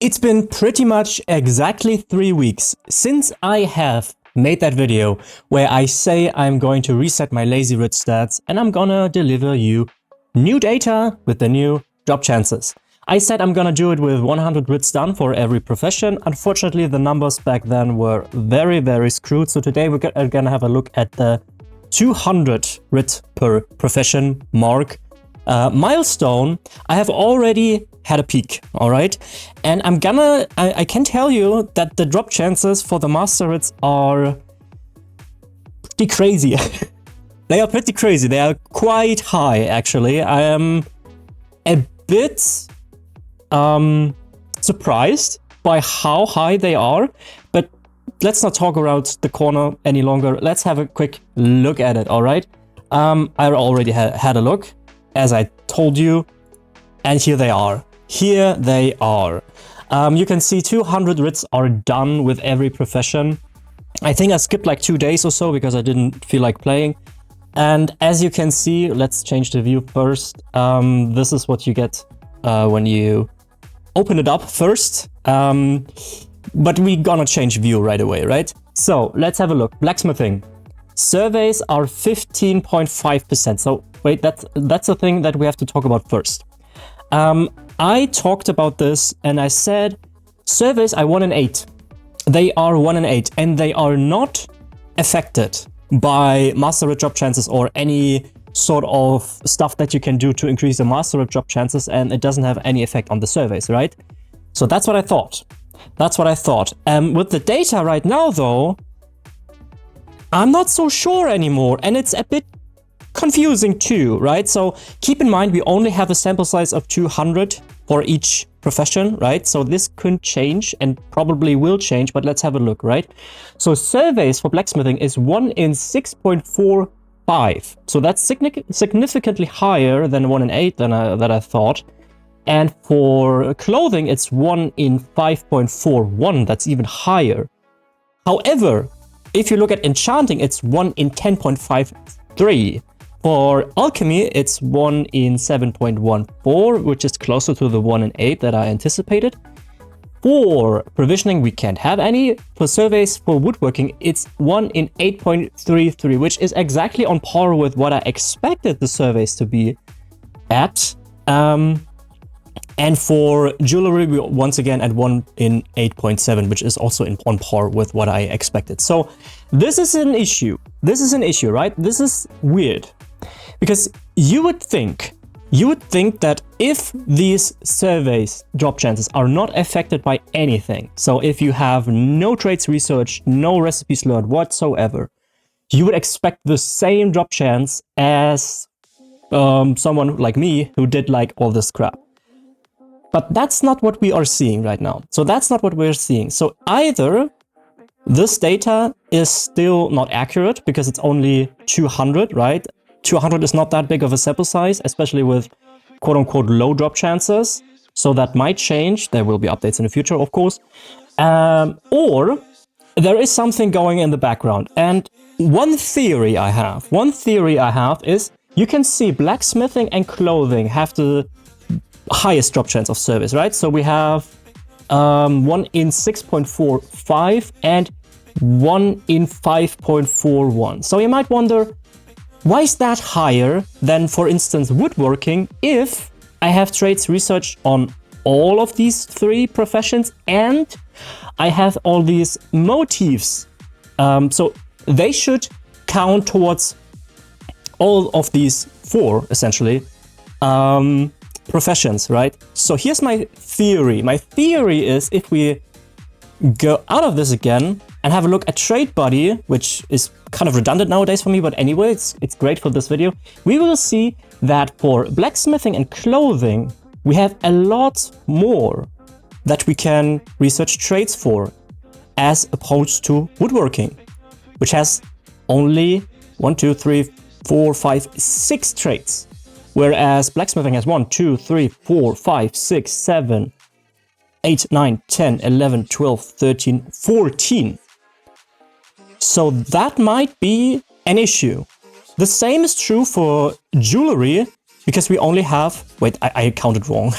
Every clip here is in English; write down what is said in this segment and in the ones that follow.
It's been pretty much exactly 3 weeks since I have made that video where I say I'm going to reset my lazy writ stats and I'm gonna deliver you new data with the new drop chances. I said I'm gonna do it with 100 writs done for every profession. Unfortunately, the numbers back then were very screwed. So today we're gonna have a look at the 200 writ per profession mark milestone. I have already had a peek, all right? And I can tell you that the drop chances for the Master Writs are pretty crazy. They are pretty crazy. They are quite high, actually. I am a bit surprised by how high they are, but let's not talk around the corner any longer. Let's have a quick look at it, all right? I already had a look, as I told you, and here they are. Here they are. You can see 200 writs are done with every profession. I think I skipped like 2 days or so because I didn't feel like playing. And as you can see, let's change the view first. This is what you get when you open it up first. But we're gonna change view right away, right? So let's have a look. Blacksmithing. Surveys are 15.5%. So wait, that's a thing that we have to talk about first. I talked about this and I said, surveys are 1 in 8. They are 1 in 8 and they are not affected by Master Writ drop chances or any sort of stuff that you can do to increase the Master Writ drop chances, and it doesn't have any effect on the surveys, right? So that's what I thought. That's what I thought. With the data right now though, I'm not so sure anymore, and it's a bit confusing too, right? So keep in mind, we only have a sample size of 200 for each profession, right? So this could change and probably will change, but let's have a look, right? So surveys for blacksmithing is 1 in 6.45. So that's significantly higher than 1 in 8 than I thought. And for clothing, it's 1 in 5.41. That's even higher. However, if you look at enchanting, it's 1 in 10.53. For alchemy, it's 1 in 7.14, which is closer to the 1 in 8 that I anticipated. For provisioning, we can't have any. For surveys for woodworking, it's 1 in 8.33, which is exactly on par with what I expected the surveys to be at. And for jewelry, we once again at 1 in 8.7, which is also on par with what I expected. So this is an issue. This is an issue, right? This is weird. Because you would think that if these surveys drop chances are not affected by anything, so if you have no traits researched, no recipes learned whatsoever, you would expect the same drop chance as someone like me who did like all this crap. But that's not what we are seeing right now. So that's not what we're seeing. So either this data is still not accurate because it's only 200, right? 200 is not that big of a sample size, especially with quote-unquote low drop chances. So that might change. There will be updates in the future, of course. Or there is something going in the background. And one theory I have is you can see blacksmithing and clothing have the highest drop chance of service, right? So we have 1 in 6.45 and 1 in 5.41. So you might wonder, why is that higher than, for instance, woodworking if I have traits researched on all of these 3 professions and I have all these motifs? So they should count towards all of these 4, essentially, professions, right? So here's my theory. My theory is if we go out of this again and have a look at trade body, which is kind of redundant nowadays for me, but anyway, it's great for this video. We will see that for blacksmithing and clothing, we have a lot more that we can research traits for, as opposed to woodworking, which has only 1, 2, 3, 4, 5, 6 traits. Whereas blacksmithing has 1, 2, 3, 4, 5, 6, 7, 8, 9, 10, 11, 12, 13, 14. So that might be an issue. The same is true for jewelry, because we only have... Wait, I counted wrong.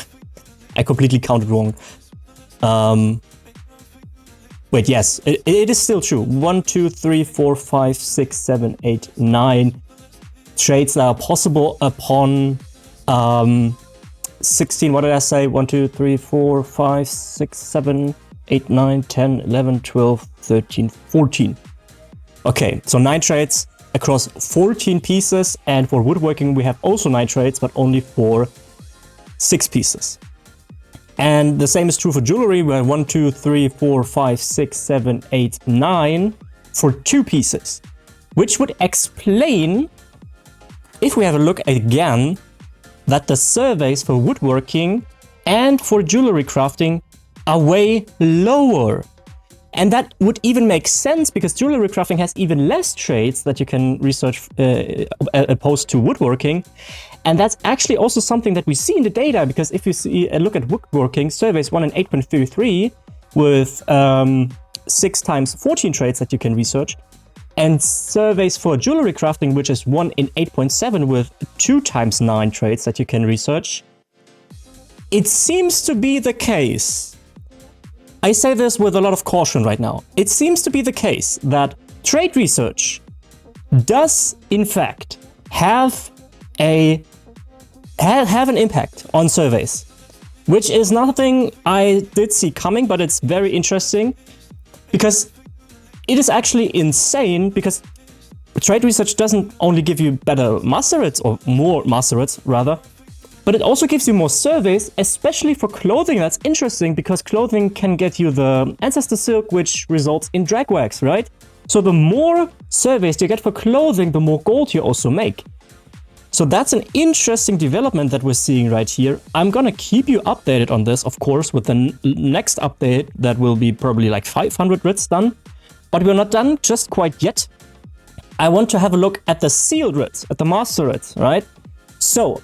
I completely counted wrong. Wait, yes, it is still true. 1, 2, 3, 4, 5, 6, 7, 8, 9 trades that are possible upon 16, what did I say? 1, 2, 3, 4, 5, 6, 7, 8, 9, 10, 11, 12, 13, 14. Okay, so 9 trades across 14 pieces, and for woodworking we have also 9 trades, but only for 6 pieces. And the same is true for jewelry, where 1, 2, 3, 4, 5, 6, 7, 8, 9 for 2 pieces. Which would explain, if we have a look again, that the surveys for woodworking and for jewelry crafting are way lower. And that would even make sense because jewelry crafting has even less trades that you can research opposed to woodworking. And that's actually also something that we see in the data, because if you see a look at woodworking, surveys 1 in 8.33 with 6 times 14 trades that you can research, and surveys for jewelry crafting, which is 1 in 8.7 with 2 times 9 trades that you can research, it seems to be the case. I say this with a lot of caution right now. It seems to be the case that trade research does, in fact, have an impact on surveys, which is nothing I did see coming, but it's very interesting because it is actually insane, because trade research doesn't only give you better master writs, or more master writs rather, but it also gives you more surveys, especially for clothing. That's interesting because clothing can get you the ancestor silk, which results in drag wax, right? So the more surveys you get for clothing, the more gold you also make. So that's an interesting development that we're seeing right here. I'm gonna keep you updated on this, of course, with the next update that will be probably like 500 writs done. But we're not done just quite yet. I want to have a look at the sealed writs, at the master writs, right? So,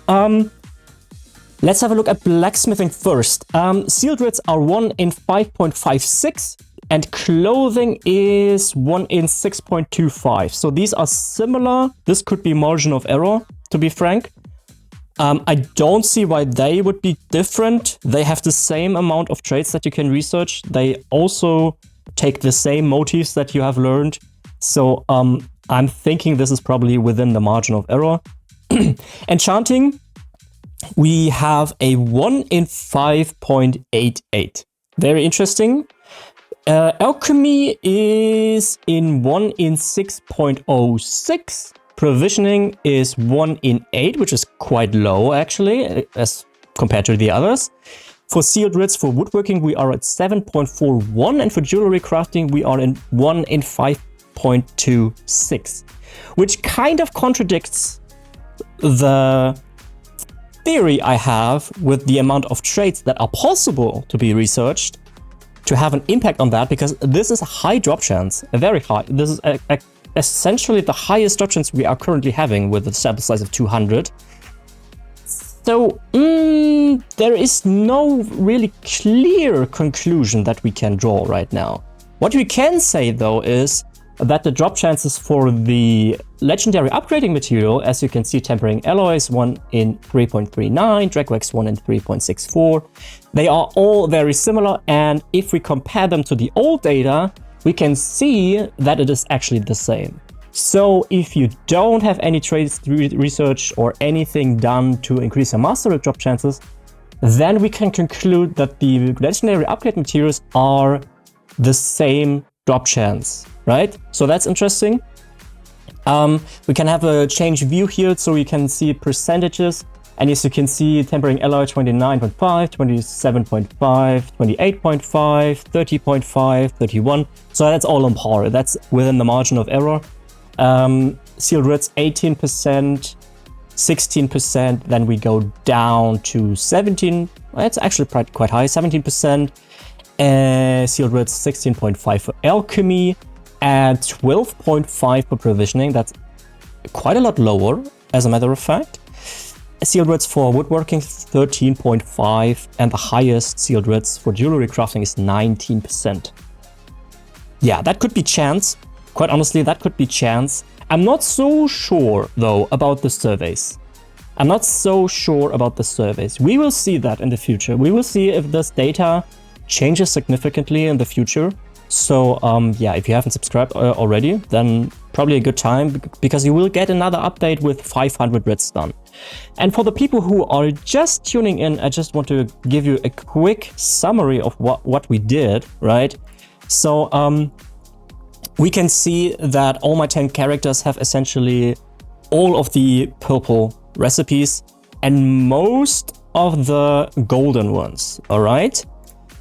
let's have a look at blacksmithing first. Sealed writs are 1 in 5.56, and clothing is 1 in 6.25. So these are similar. This could be margin of error, to be frank. I don't see why they would be different. They have the same amount of trades that you can research. They also take the same motifs that you have learned. So I'm thinking this is probably within the margin of error. Enchanting, we have a 1 in 5.88. Very interesting. Alchemy is in 1 in 6.06. Provisioning is 1 in 8, which is quite low actually, as compared to the others. For sealed writs for woodworking, we are at 7.41, and for jewelry crafting, we are in 1 in 5.26, which kind of contradicts the theory I have with the amount of trades that are possible to be researched to have an impact on that, because this is a high drop chance, a very high. This is essentially the highest drop chance we are currently having with a sample size of 200. So there is no really clear conclusion that we can draw right now. What we can say though is that the drop chances for the legendary upgrading material, as you can see, tempering alloys 1 in 3.39, dragwax 1 in 3.64, they are all very similar, and if we compare them to the old data, we can see that it is actually the same. So if you don't have any trades research or anything done to increase your master writ drop chances, then we can conclude that the legendary upgrade materials are the same drop chance, right? So that's interesting. We can have a change view here, so you can see percentages. And as you can see, tempering alloy 29.5, 27.5, 28.5, 30.5, 31. So that's all on par. That's within the margin of error. Sealed writs 18%, 16%. Then we go down to 17. It's actually quite high, 17%. Sealed writs 16.5 for alchemy and 12.5 for provisioning. That's quite a lot lower, as a matter of fact. Sealed writs for woodworking 13.5, and the highest sealed writs for jewelry crafting is 19%. Yeah, that could be chance. Quite honestly, that could be chance. I'm not so sure though about the surveys. We will see that in the future. We will see if this data changes significantly in the future. So yeah, if you haven't subscribed already, then probably a good time, because you will get another update with 500 writs done. And for the people who are just tuning in, I just want to give you a quick summary of what we did, right? So we can see that all my 10 characters have essentially all of the purple recipes and most of the golden ones, all right?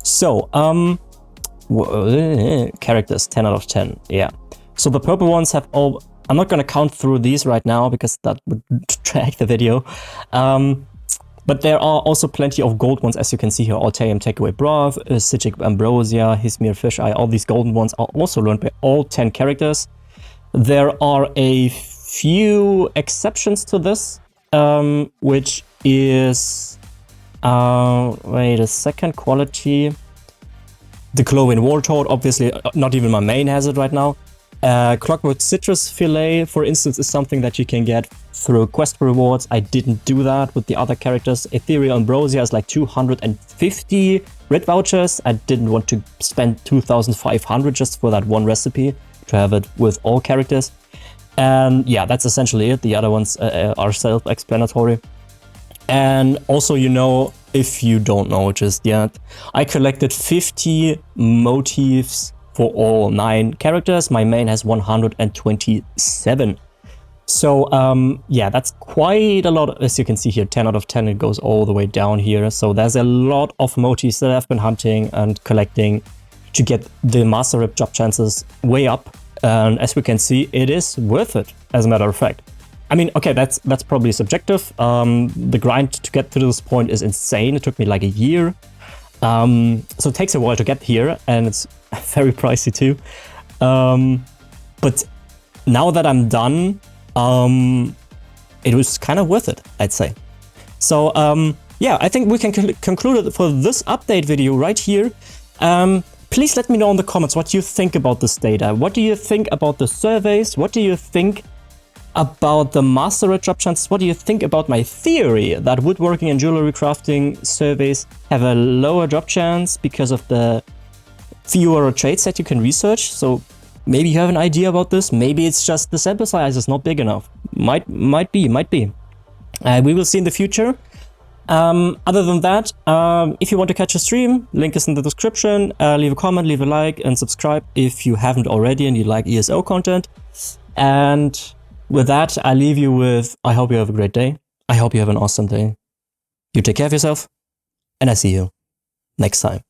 So characters, 10 out of 10, yeah. So the purple ones have all, I'm not gonna count through these right now because that would drag the video. But there are also plenty of gold ones, as you can see here. Altaeum Takeaway Broth, Citric Ambrosia, Hismir Fish Eye, all these golden ones are also learned by all 10 characters. There are a few exceptions to this, which is, wait a second, quality. The Glowing Warthog, obviously, not even my main has it right now. Clockwork Citrus Fillet, for instance, is something that you can get through quest rewards. I didn't do that with the other characters. Ethereal Ambrosia is like 250 writ vouchers. I didn't want to spend 2,500 just for that one recipe to have it with all characters. And yeah, that's essentially it. The other ones are self-explanatory. And also, you know, if you don't know just yet, I collected 50 motifs for all 9 characters. My main has 127. So yeah, that's quite a lot. As you can see here, 10 out of 10, it goes all the way down here. So there's a lot of motifs that I've been hunting and collecting to get the Master Writ Dropchances way up. And as we can see, it is worth it, as a matter of fact. I mean, okay, that's probably subjective. The grind to get to this point is insane. It took me like a year. So it takes a while to get here, and it's very pricey too. But now that I'm done, it was kind of worth it, I'd say. So yeah, I think we can conclude it for this update video right here. Please let me know in the comments what you think about this data. What do you think about the surveys? What do you think about the Master Writ Dropchances? What do you think about my theory that woodworking and jewelry crafting surveys have a lower drop chance because of the fewer traits that you can research? So maybe you have an idea about this. Maybe it's just the sample size is not big enough. Might be. We will see in the future. Other than that, if you want to catch a stream, link is in the description. Leave a comment, leave a like, and subscribe if you haven't already and you like ESO content. And with that, I leave you with, I hope you have a great day. I hope you have an awesome day. You take care of yourself, and I see you next time.